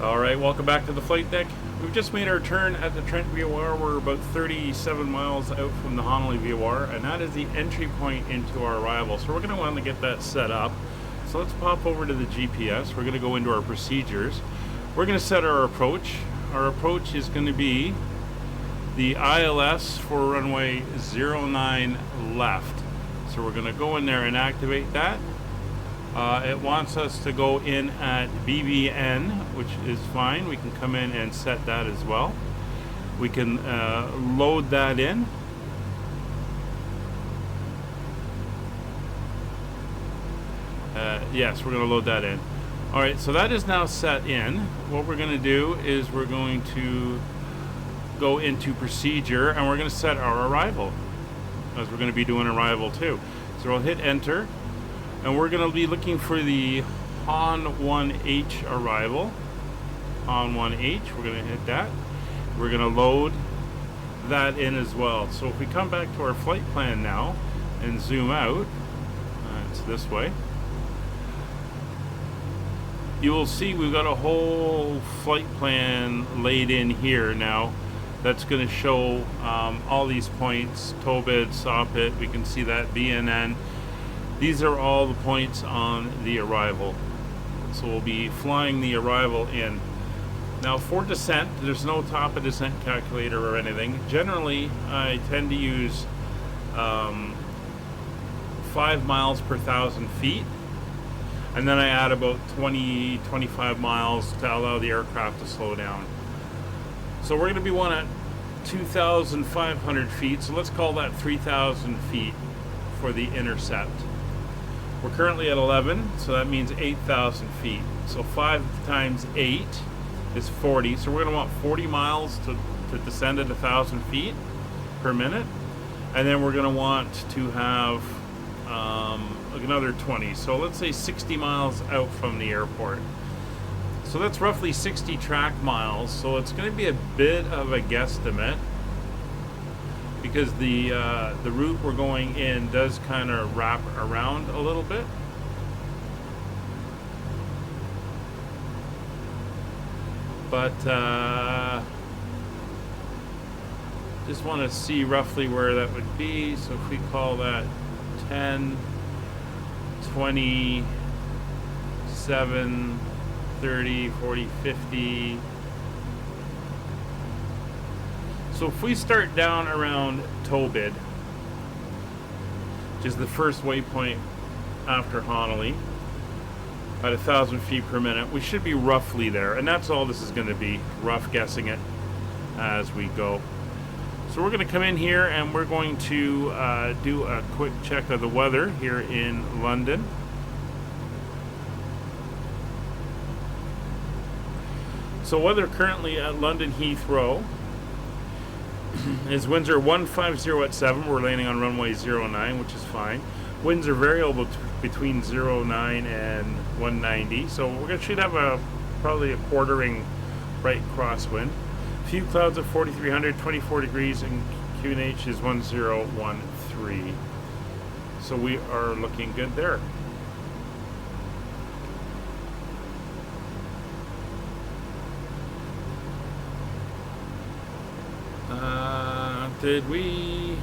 Alright, welcome back to the flight deck. We've just made our turn at the Trent VOR. We're about 37 miles out from the Honolulu VOR, and that is the entry point into our arrival. So we're going to want to get that set up. So let's pop over to the GPS. We're going to go into our procedures. We're going to set our approach. Our approach is going to be the ILS for runway 09 left. So we're going to go in there and activate that. It wants us to go in at BBN, which is fine. We can come in and set that as well. We can load that in. Yes, we're going to load that in. Alright, so that is now set in. What we're going to do is we're going to go into procedure and we're going to set our arrival, as we're going to be doing arrival too. So we'll hit enter. And we're going to be looking for the HON 1H arrival. HON 1H, we're going to hit that. We're going to load that in as well. So if we come back to our flight plan now and zoom out, it's this way, you will see we've got a whole flight plan laid in here now. That's going to show all these points, TOBID, SOPIT, we can see that, BNN. These are all the points on the arrival. So we'll be flying the arrival in. Now for descent, there's no top of descent calculator or anything. Generally, I tend to use 5 miles per 1,000 feet. And then I add about 20-25 miles to allow the aircraft to slow down. So we're going to be one at 2,500 feet. So let's call that 3,000 feet for the intercept. We're currently at 11, so that means 8,000 feet. So 5 times 8 is 40. So we're going to want 40 miles to descend at 1,000 feet per minute. And then we're going to want to have another 20. So let's say 60 miles out from the airport. So that's roughly 60 track miles. So it's going to be a bit of a guesstimate, because the route we're going in does kind of wrap around a little bit. But just want to see roughly where that would be. So if we call that 10, 20, 7, 30, 40, 50. So if we start down around TOBID, which is the first waypoint after Honolulu, at 1,000 feet per minute, we should be roughly there. And that's all this is going to be, rough guessing it as we go. So we're going to come in here and we're going to do a quick check of the weather here in London. So weather currently at London Heathrow is winds are 150 at 7. We're landing on runway 09, which is fine. Winds are variable between 09 and 190. So should have probably a quartering right crosswind. Few clouds at 4,300, 24 degrees, and QNH is 1013. So we are looking good there. Did we?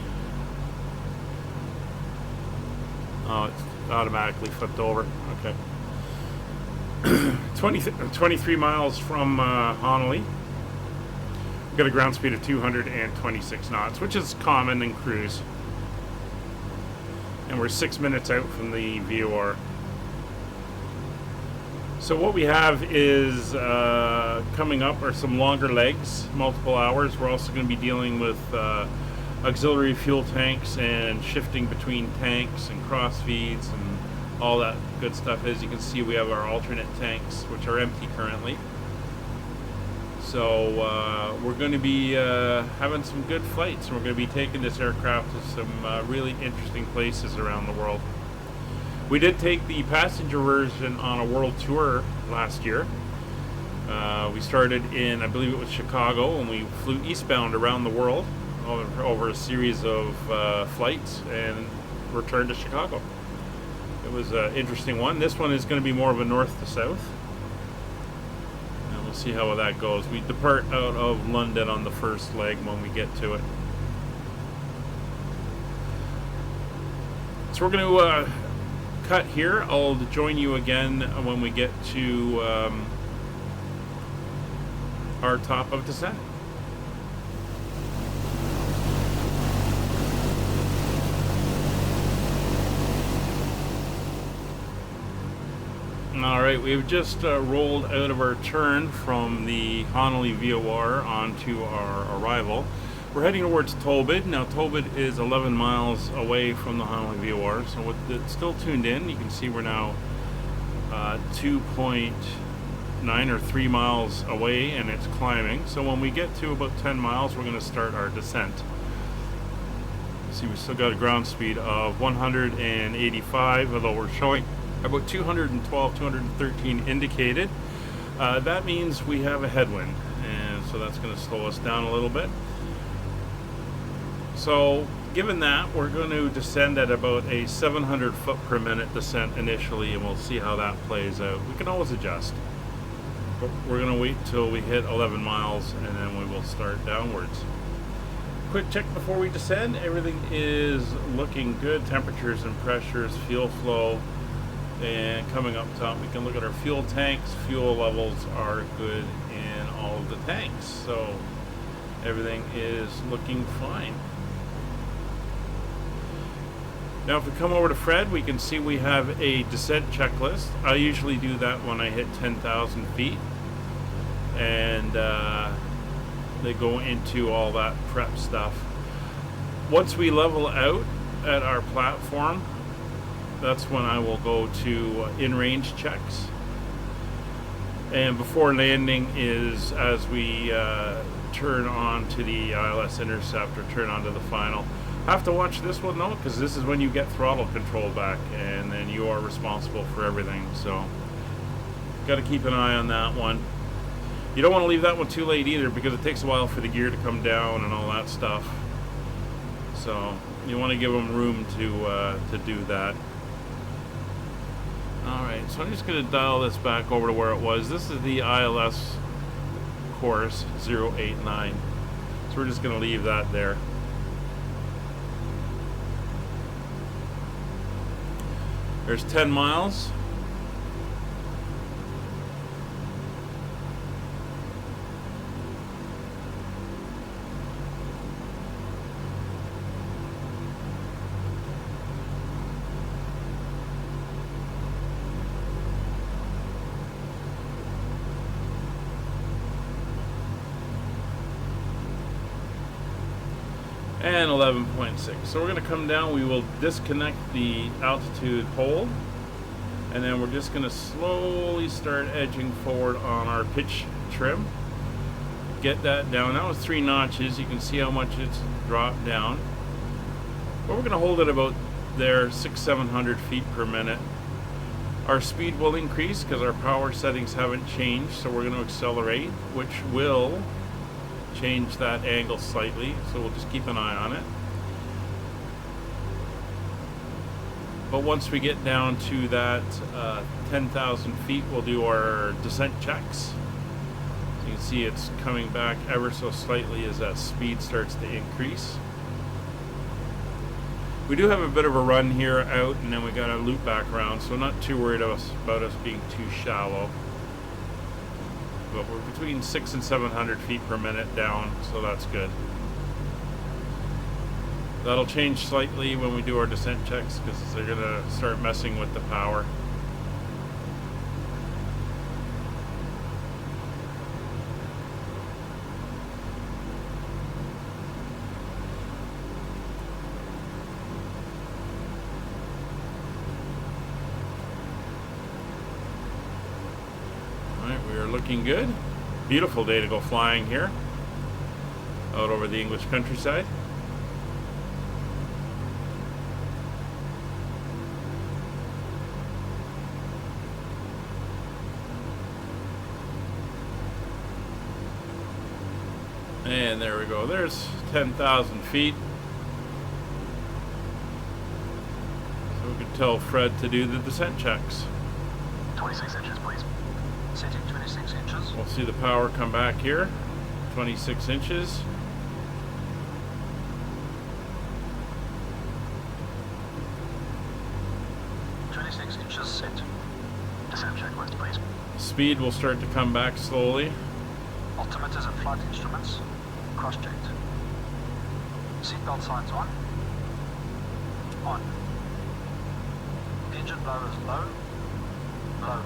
Oh, it's automatically flipped over. Okay. 23 miles from Honolulu. We've got a ground speed of 226 knots, which is common in cruise. And we're 6 minutes out from the VOR. So what we have is coming up are some longer legs, multiple hours. We're also going to be dealing with auxiliary fuel tanks and shifting between tanks and cross feeds and all that good stuff. As you can see, we have our alternate tanks, which are empty currently. So we're going to be having some good flights, and we're going to be taking this aircraft to some really interesting places around the world. We did take the passenger version on a world tour last year. We started in, I believe it was Chicago, and we flew eastbound around the world over a series of flights and returned to Chicago. It was an interesting one. This one is going to be more of a north to south. see how that goes. We depart out of London on the first leg when we get to it. So we're going to cut here. I'll join you again when we get to our top of descent. Alright, we've just rolled out of our turn from the Honolulu VOR onto our arrival. We're heading towards Tolbid. Now Tolbid is 11 miles away from the Honolulu VOR, so it's still tuned in. You can see we're now 2.9 or 3 miles away, and it's climbing. So when we get to about 10 miles, we're going to start our descent. See, we still got a ground speed of 185, although we're showing about 212, 213 indicated. That means we have a headwind, and so that's going to slow us down a little bit. So given that, we're going to descend at about a 700 foot per minute descent initially, and we'll see how that plays out. We can always adjust, but we're going to wait till we hit 11 miles and then we will start downwards. Quick check before we descend. Everything is looking good. Temperatures and pressures, fuel flow. And coming up top, we can look at our fuel tanks. Fuel levels are good in all of the tanks, so everything is looking fine. Now if we come over to Fred, we can see we have a descent checklist. I usually do that when I hit 10,000 feet, and they go into all that prep stuff. Once we level out at our platform, that's when I will go to in-range checks. And before landing is as we turn on to the ILS intercept or turn onto the final. Have to watch this one though, because this is when you get throttle control back, and then you are responsible for everything. So got to keep an eye on that one. You don't want to leave that one too late either, because it takes a while for the gear to come down and all that stuff. So you want to give them room to do that. Alright, so I'm just going to dial this back over to where it was. This is the ILS course 089. So we're just going to leave that there. There's 10 miles. And 11.6. So we're going to come down. We will disconnect the altitude hold, and then we're just going to slowly start edging forward on our pitch trim. Get that down. That was 3 notches. You can see how much it's dropped down. But we're going to hold it about there, 600-700 feet per minute. Our speed will increase because our power settings haven't changed, so we're going to accelerate, which will change that angle slightly, so we'll just keep an eye on it. But once we get down to that 10,000 feet, we'll do our descent checks. So you can see it's coming back ever so slightly as that speed starts to increase. We do have a bit of a run here out, and then we got a loop back around, so not too worried about us being too shallow. But we're between 600 and 700 feet per minute down, so that's good. That'll change slightly when we do our descent checks, because they're going to start messing with the power. Looking good. Beautiful day to go flying here out over the English countryside. And there we go. There's 10,000 feet. So we can tell Fred to do the descent checks. 26 inches, please. setting 26 inches. We'll see the power come back here, 26 inches. Set. Descent checklist, please. Speed will start to come back slowly. Altimeters and flight instruments cross-checked. Seatbelt signs on. On. Engine blower is low. Low.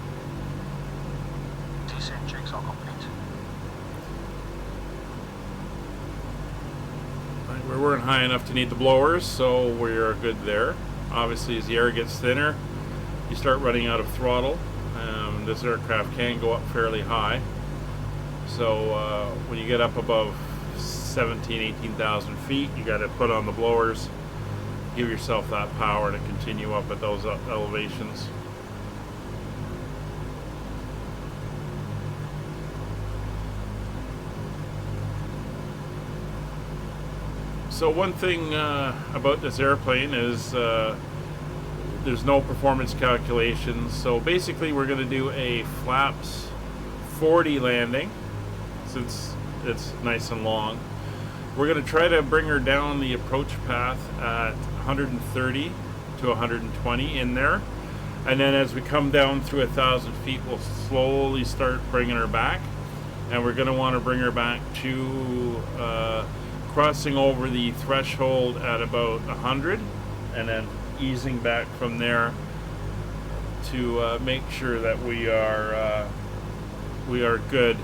Descent checks are complete. We weren't high enough to need the blowers, so we're good there. Obviously, as the air gets thinner, you start running out of throttle. This aircraft can go up fairly high. So when you get up above 18,000 feet, you got to put on the blowers, give yourself that power to continue up at those elevations. So one thing about this airplane is there's no performance calculations. So basically we're going to do a flaps 40 landing since it's nice and long. We're going to try to bring her down the approach path at 130 to 120 in there. And then as we come down through 1,000 feet, we'll slowly start bringing her back. And we're going to want to bring her back to crossing over the threshold at about 100 and then easing back from there to make sure that we are good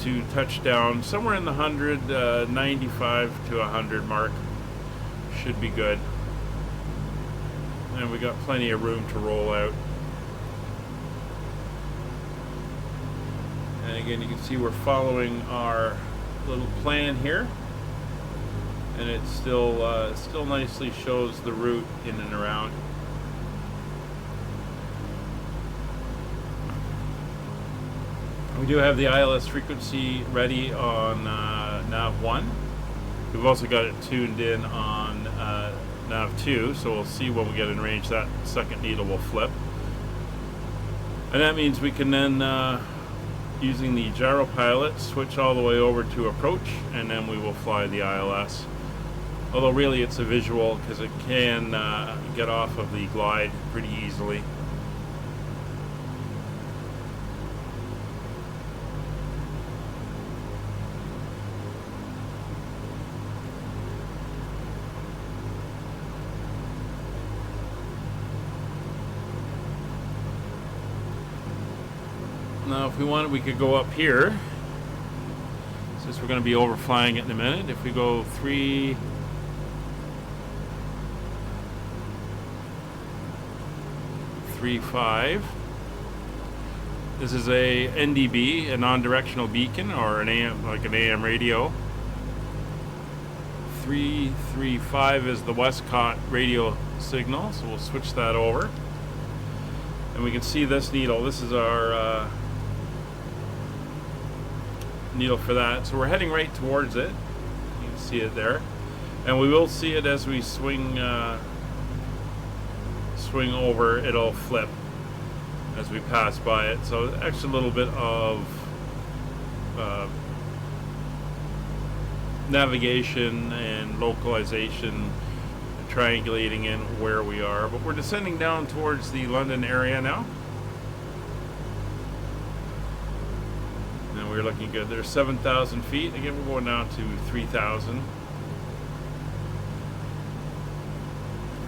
to touch down somewhere in the 95 to 100 mark. Should be good, and we got plenty of room to roll out. And again, you can see we're following our little plan here. And it still nicely shows the route in and around. We do have the ILS frequency ready on nav 1. We've also got it tuned in on nav 2, so we'll see when we get in range that second needle will flip. And that means we can then, using the gyro pilot, switch all the way over to approach, and then we will fly the ILS. Although really it's a visual because it can get off of the glide pretty easily. Now if we wanted, we could go up here. Since we're going to be overflying it in a minute. If we go 3.5. This is a NDB, a non-directional beacon, or an AM, like an AM radio. 335 is the Westcott radio signal, so we'll switch that over. And we can see this needle. This is our needle for that. So we're heading right towards it. You can see it there. And we will see it as we swing over. It'll flip as we pass by it. So actually a little bit of navigation and localization, triangulating in where we are. But we're descending down towards the London area now. And we're looking good. There's 7,000 feet. Again, we're going down to 3,000.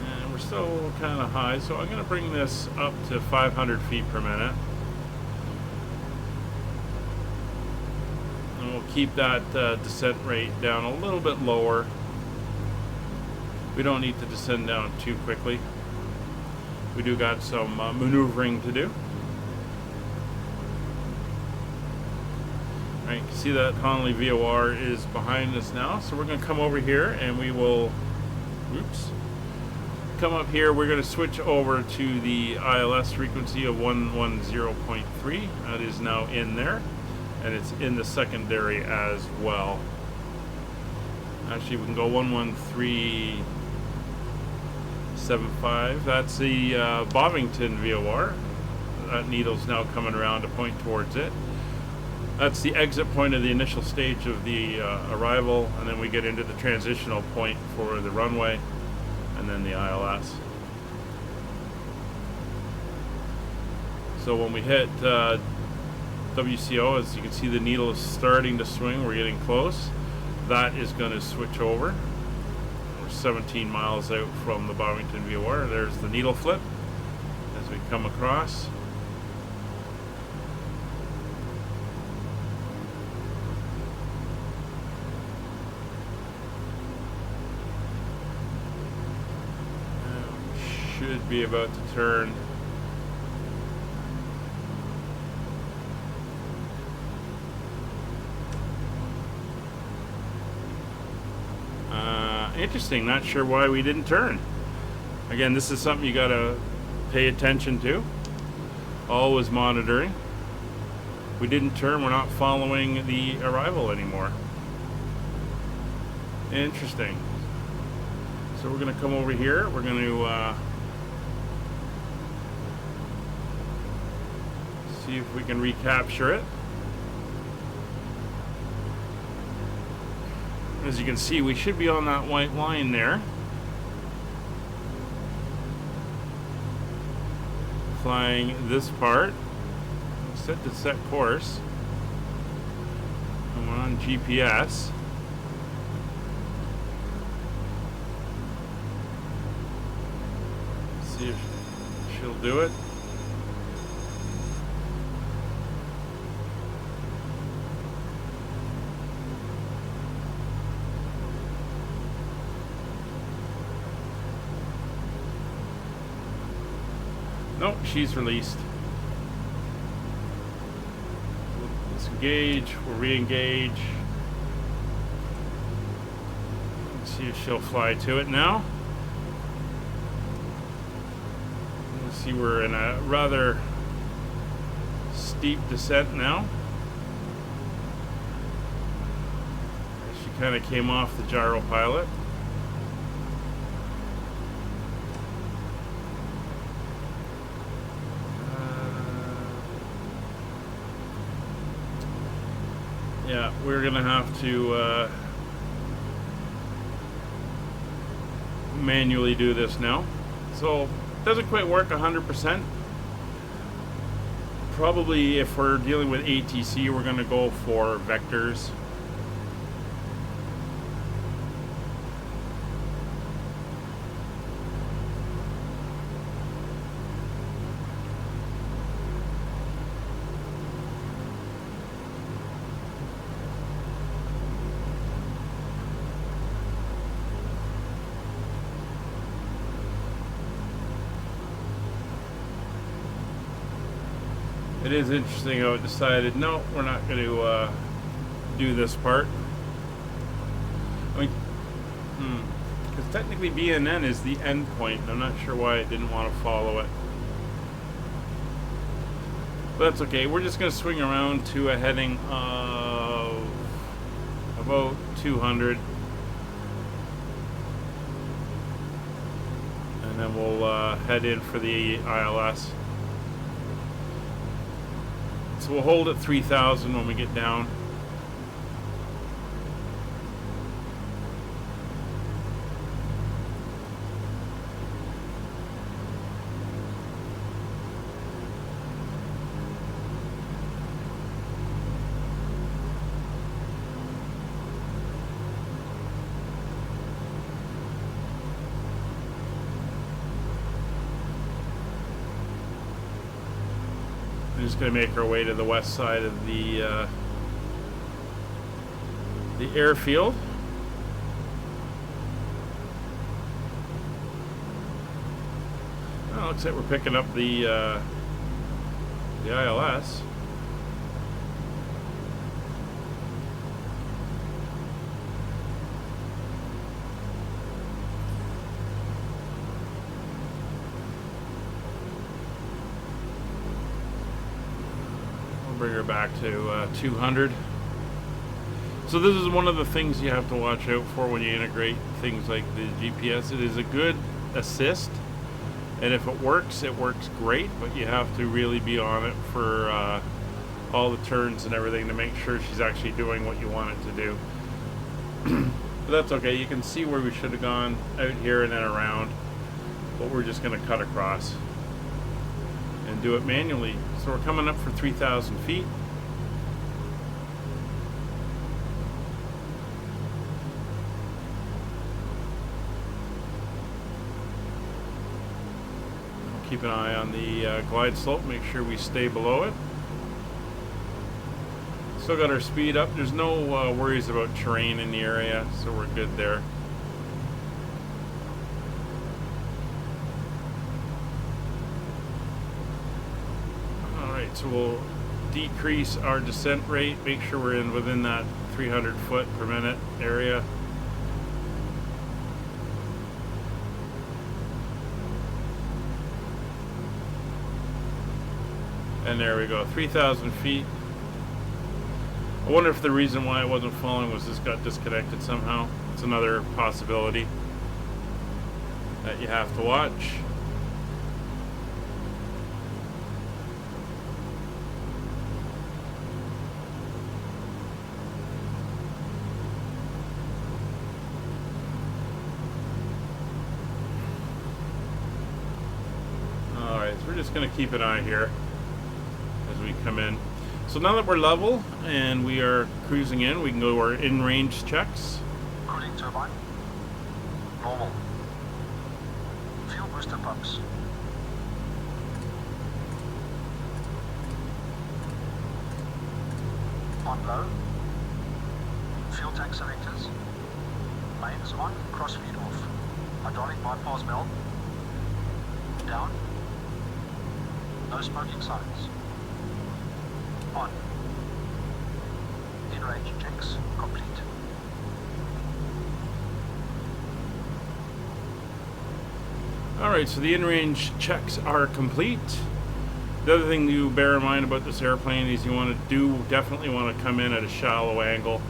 And we're still kind of high, so I'm going to bring this up to 500 feet per minute. And we'll keep that descent rate down a little bit lower. We don't need to descend down too quickly. We do got some maneuvering to do. All right, you can see that Honolulu VOR is behind us now. So we're going to come over here and we will, come up here. We're going to switch over to the ILS frequency of 110.3. That is now in there. And it's in the secondary as well. Actually, we can go 113.75. That's the Bovington VOR. that needle's now coming around to point towards it. That's the exit point of the initial stage of the arrival, and then we get into the transitional point for the runway, and then the ILS. So when we hit WCO, as you can see, the needle is starting to swing. We're getting close. That is going to switch over. We're 17 miles out from the Bovington VOR. There's the needle flip as we come across. Should be about to turn. Interesting, not sure why we didn't turn. Again, this is something you gotta pay attention to. Always monitoring. We didn't turn, we're not following the arrival anymore. Interesting. So we're gonna come over here, we're gonna see if we can recapture it. As you can see, we should be on that white line there. Flying this part. Set to set course. I'm on GPS. See if she'll do it. Nope, she's released. Let's engage, we'll re-engage. Let's see if she'll fly to it now. Let's see, we're in a rather steep descent now. She kind of came off the gyro pilot. Yeah, we're gonna have to manually do this now. So it doesn't quite work 100%. Probably if we're dealing with ATC, we're gonna go for vectors. It is interesting how it decided, no, we're not going to do this part. I mean, because technically BNN is the end point. I'm not sure why it didn't want to follow it. But that's okay. We're just going to swing around to a heading of about 200. And then we'll head in for the ILS. So we'll hold at 3,000 when we get down. We're just going to make our way to the west side of the airfield. Well, looks like we're picking up the ILS. Bring her back to 200. So this is one of the things you have to watch out for when you integrate things like the GPS. It is a good assist, And if it works great, but you have to really be on it for all the turns and everything to make sure she's actually doing what you want it to do. But that's okay. You can see where we should have gone out here and then around, but we're just going to cut across and do it manually. So we're coming up for 3,000 feet. Keep an eye on the glide slope, make sure we stay below it. Still got our speed up. There's no worries about terrain in the area, so we're good there. Alright, so we'll decrease our descent rate, make sure we're within that 300 foot per minute area. And there we go, 3,000 feet. I wonder if the reason why it wasn't falling was this got disconnected somehow. It's another possibility that you have to watch. Alright, so we're just going to keep an eye here as we come in. So now that we're level and we are cruising in, we can go to our in-range checks. Cooling turbine. Normal. Fuel booster pumps. On low. Fuel tank selectors. Mains on, crossfeed off. Hydraulic bypass valve. Down. No smoking signs. On. In-range checks complete. Alright, so the in-range checks are complete. The other thing you bear in mind about this airplane is you definitely want to come in at a shallow angle.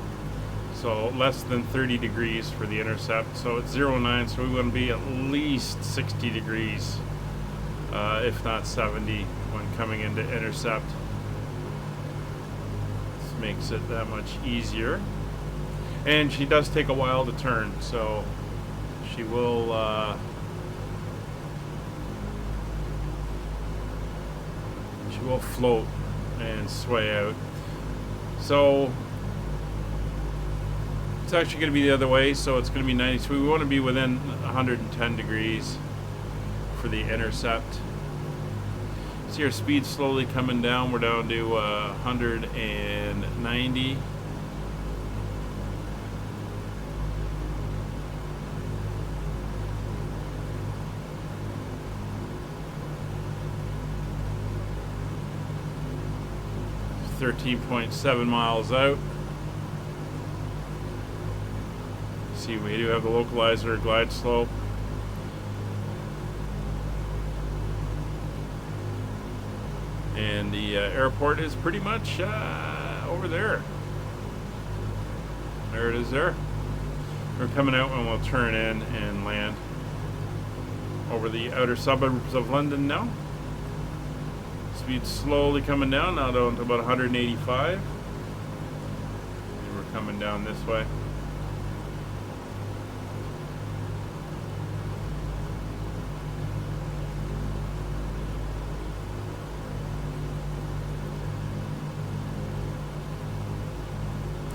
So less than 30 degrees for the intercept. So it's 0.9, so we want to be at least 60 degrees, if not 70, when coming into intercept. Makes it that much easier. And she does take a while to turn, so she will float and sway out. So it's actually going to be the other way, so it's going to be 90. So we want to be within 110 degrees for the intercept. See our speed slowly coming down. We're down to 190. .7 miles out. See, we do have the localizer glide slope. And the airport is pretty much over there. There it is there. We're coming out and we'll turn in and land over the outer suburbs of London now. Speed slowly coming down, now down to about 185. And we're coming down this way.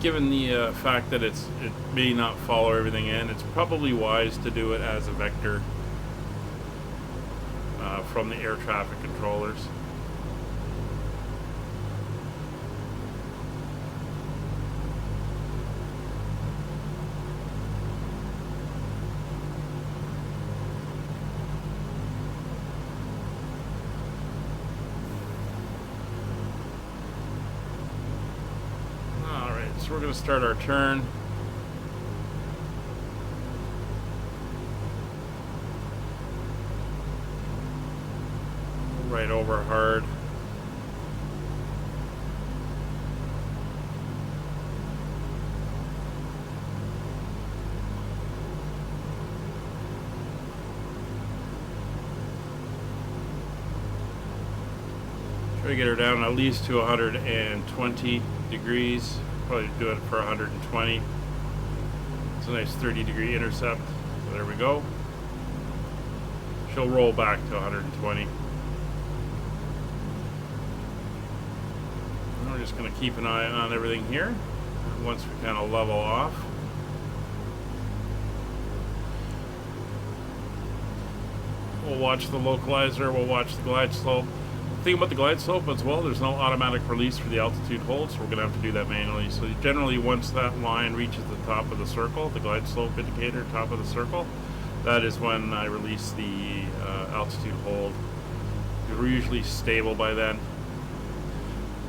Given the fact that it may not follow everything in, it's probably wise to do it as a vector from the air traffic controllers. So we're going to start our turn. Right over hard. Try to get her down at least to 120 degrees. Probably do it for 120. It's a nice 30-degree intercept. So there we go. She'll roll back to 120. And we're just going to keep an eye on everything here once we kind of level off. We'll watch the localizer, we'll watch the glide slope. The thing about the glide slope as well, there's no automatic release for the altitude hold, so we're going to have to do that manually. So generally once that line reaches the top of the circle, the glide slope indicator, top of the circle, that is when I release the altitude hold. We're usually stable by then.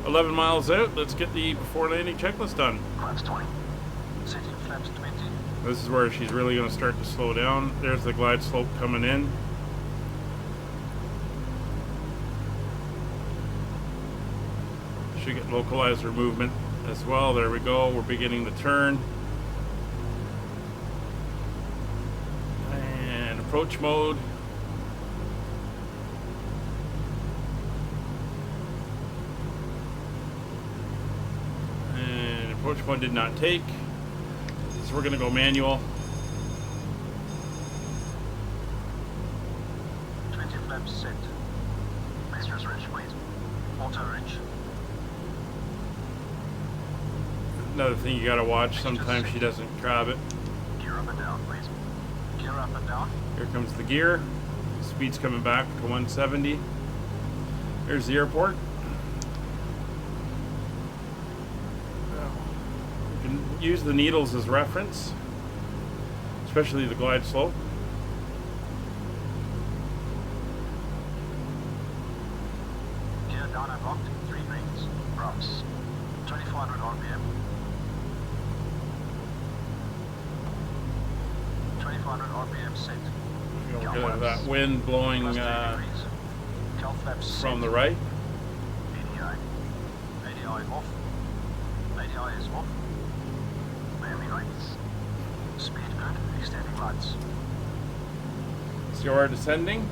11 miles out, let's get the before landing checklist done. Flaps 20. Setting flaps 20. This is where she's really going to start to slow down. There's the glide slope coming in. Should get localizer movement as well. There we go. We're beginning the turn. And approach mode. And approach mode did not take. So we're going to go manual. 20 flaps set. Mistress Ridge, please. Auto Ridge. Another thing you gotta watch, sometimes she doesn't grab it. Gear up and down, please. Gear up and down. Here comes the gear. Speed's coming back to 170. Here's the airport. You can use the needles as reference, especially the glide slope. Gear down and locked. 3 greens. Props. 2400 RPM. 2400 RPM set. We're gonna have that wind blowing from the right. ADI. ADI off. ADI is off. Landing lights. Speed good. Extending lights. CR descending.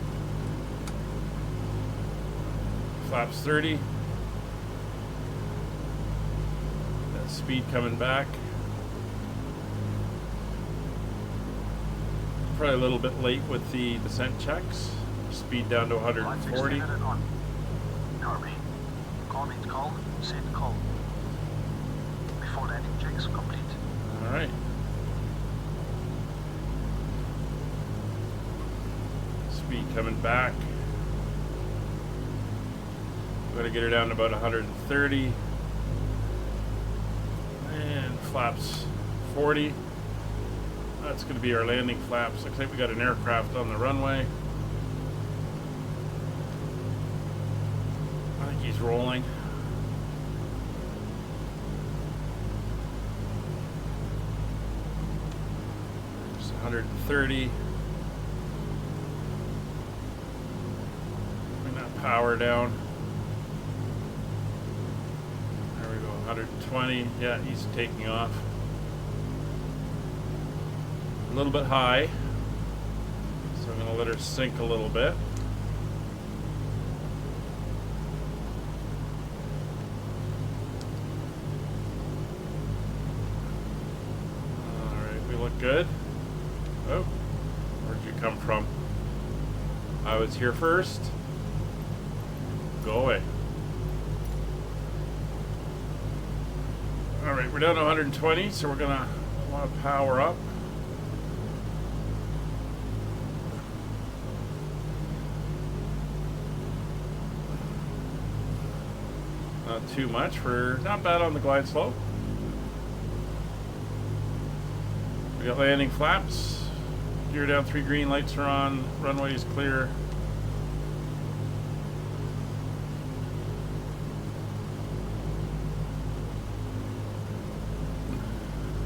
Flaps 30. That speed coming back. Probably a little bit late with the descent checks. Speed down to 140. Lights extended and on. Norby. Call means call. Send call. Before landing checks complete. Alright. Speed coming back. I'm going to get her down to about 130. And flaps 40. That's going to be our landing flaps. Looks like we got an aircraft on the runway. I think he's rolling. Just 130. Bring that power down. There we go, 120. Yeah, he's taking off. A little bit high, so I'm going to let her sink a little bit. Alright, we look good. Oh, where'd you come from? I was here first. Go away. Alright, we're down to 120, so we're going to want to power up. Not too much. We're not bad on the glide slope. We got landing flaps. Gear down, 3 green lights are on. Runway is clear.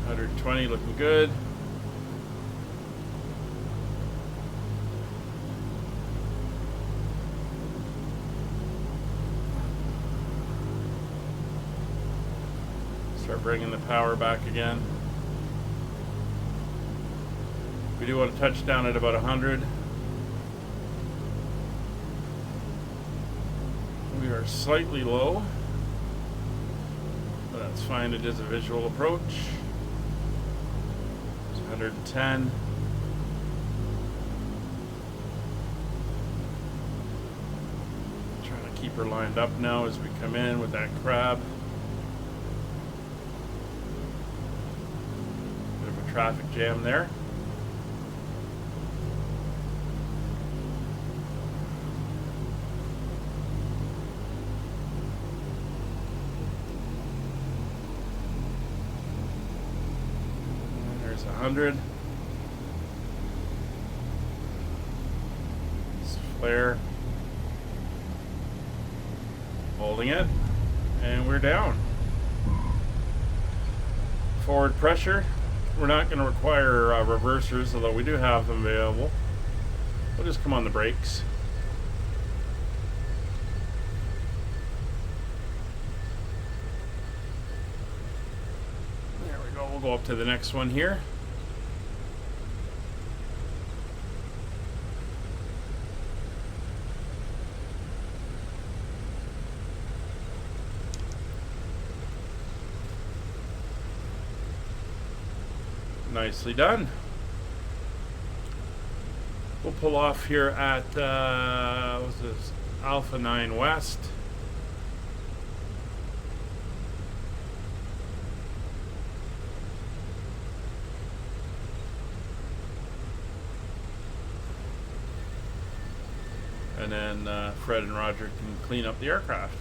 $120 looking good. Start bringing the power back again. We do want to touch down at about 100. We are slightly low, but that's fine. It is a visual approach. It's 110. Trying to keep her lined up now as we come in with that crab. Bit of a traffic jam there. There's 100. This flare. Holding it. And we're down. Forward pressure. We're not going to require reversers, although we do have them available. We'll just come on the brakes. There we go. We'll go up to the next one here. Nicely done. We'll pull off here at what's this? Alpha 9 West. And then Fred and Roger can clean up the aircraft.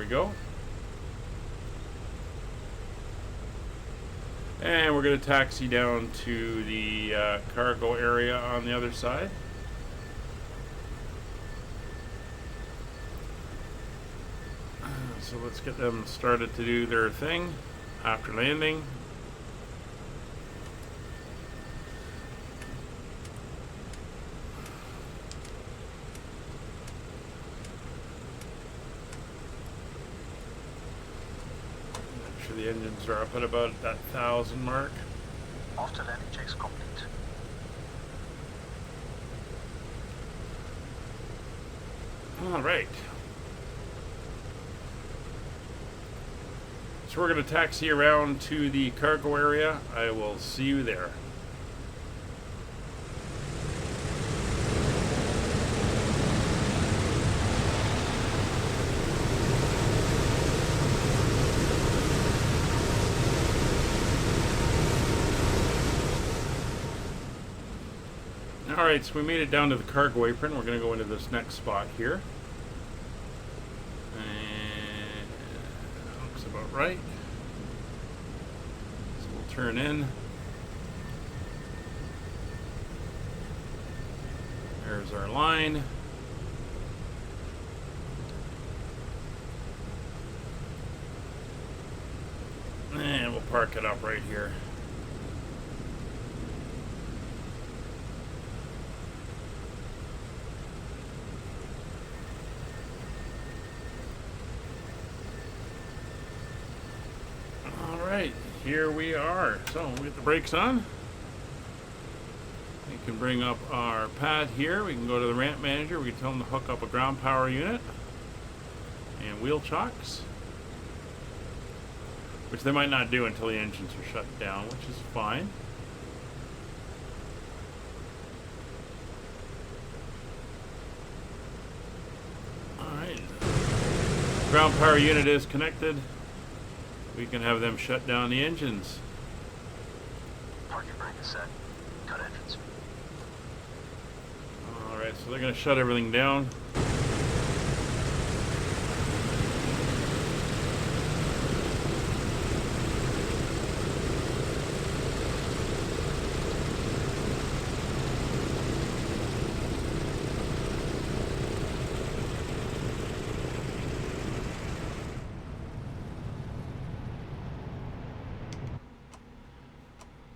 Go. And we're going to taxi down to the cargo area on the other side. So let's get them started to do their thing after landing. The engines are up at about that 1,000 mark. After landing checks complete. All right. So we're going to taxi around to the cargo area. I will see you there. Alright, so we made it down to the cargo apron. We're going to go into this next spot here. And looks about right. So we'll turn in. There's our line. And we'll park it up right here. Here we are. So we'll get the brakes on. We can bring up our pad here. We can go to the ramp manager. We can tell them to hook up a ground power unit and wheel chocks, which they might not do until the engines are shut down, which is fine. Alright. Ground power unit is connected. We can have them shut down the engines. Parking brake is set. Cut entrance. Alright, so they're going to shut everything down.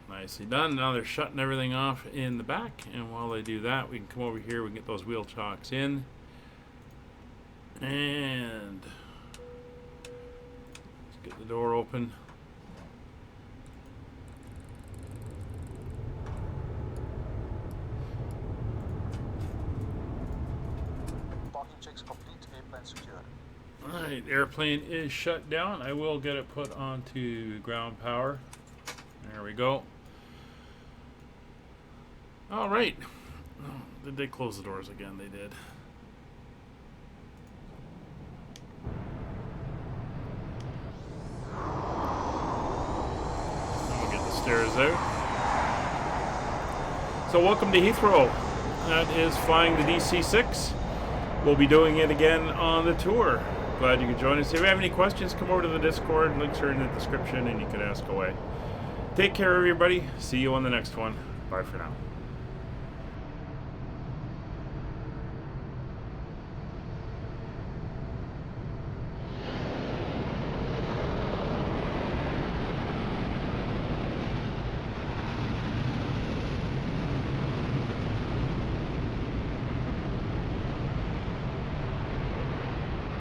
Nicely done. Now they're shutting everything off in the back, and while they do that, we can come over here, we can get those wheel chocks in, And let's get the door open. Parking checks complete, airplane secure. Alright, airplane is shut down. I will get it put onto ground power. There we go. Alright. Oh, did they close the doors again? They did. We'll get the stairs out. So welcome to Heathrow. That is flying the DC-6. We'll be doing it again on the tour. Glad you could join us. If you have any questions, come over to the Discord. Links are in the description and you can ask away. Take care, everybody. See you on the next one. Bye for now.